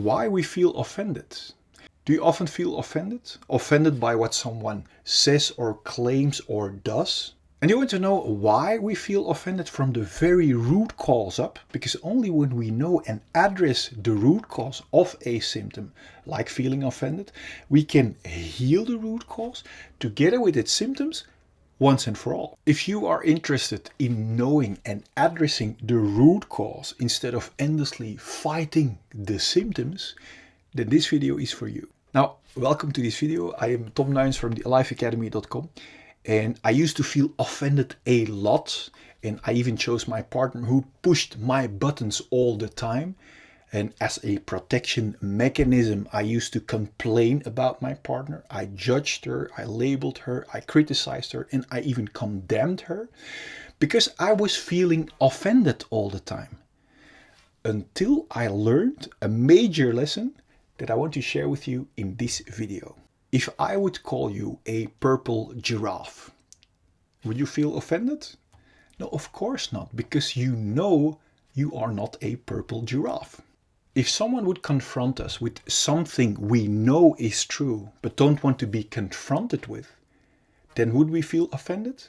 why we feel offended. Do you often feel offended? Offended by what someone says or claims or does? And you want to know why we feel offended from the very root cause up? Because only when we know and address the root cause of a symptom, like feeling offended, we can heal the root cause together with its symptoms once and for all. If you are interested in knowing and addressing the root cause instead of endlessly fighting the symptoms, then this video is for you. Now, welcome to this video. I am Tom Nuyens from thealifeacademy.com, and I used to feel offended a lot, and I even chose my partner who pushed my buttons all the time. And as a protection mechanism, I used to complain about my partner. I judged her, I labeled her, I criticized her, and I even condemned her because I was feeling offended all the time. Until I learned a major lesson that I want to share with you in this video. If I would call you a purple giraffe, would you feel offended? No, of course not, because you know you are not a purple giraffe. If someone would confront us with something we know is true, but don't want to be confronted with, then would we feel offended?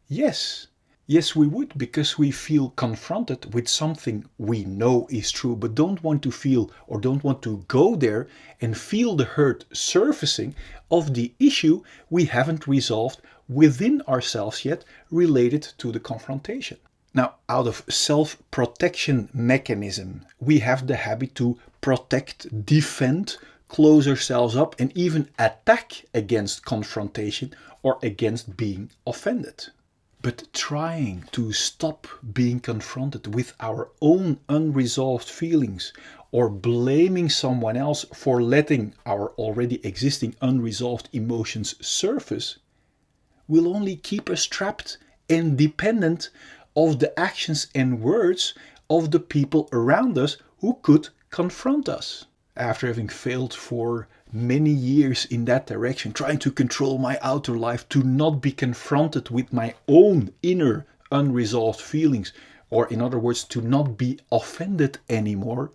Yes. Yes, we would, because we feel confronted with something we know is true, but don't want to feel or don't want to go there and feel the hurt surfacing of the issue we haven't resolved within ourselves yet related to the confrontation. Now, out of self-protection mechanism, we have the habit to protect, defend, close ourselves up, and even attack against confrontation or against being offended. But trying to stop being confronted with our own unresolved feelings or blaming someone else for letting our already existing unresolved emotions surface will only keep us trapped and dependent of the actions and words of the people around us who could confront us. After having failed for many years in that direction, trying to control my outer life to not be confronted with my own inner unresolved feelings, or in other words, to not be offended anymore,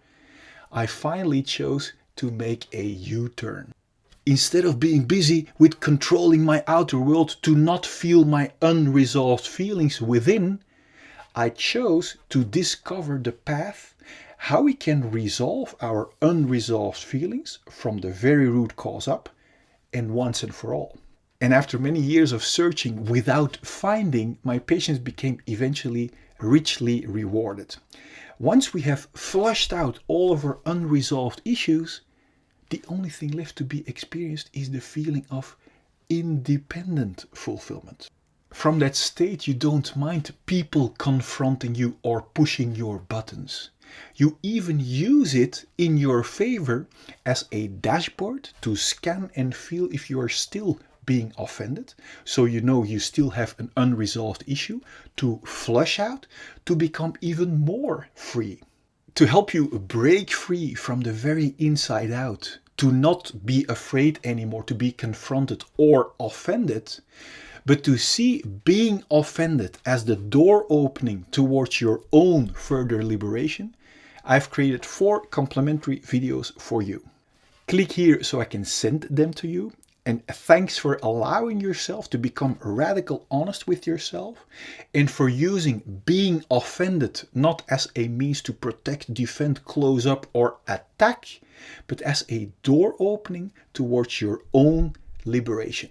I finally chose to make a U-turn. Instead of being busy with controlling my outer world to not feel my unresolved feelings within, I chose to discover the path how we can resolve our unresolved feelings from the very root cause up and once and for all. And after many years of searching without finding, my patients became eventually richly rewarded. Once we have flushed out all of our unresolved issues, the only thing left to be experienced is the feeling of independent fulfillment. From that state, you don't mind people confronting you or pushing your buttons. You even use it in your favor as a dashboard to scan and feel if you are still being offended, so you know you still have an unresolved issue, to flush out, to become even more free. To help you break free from the very inside out, to not be afraid anymore to be confronted or offended, but to see being offended as the door opening towards your own further liberation, I've created 4 complimentary videos for you. Click here so I can send them to you. And thanks for allowing yourself to become radical honest with yourself and for using being offended not as a means to protect, defend, close up or attack, but as a door opening towards your own liberation.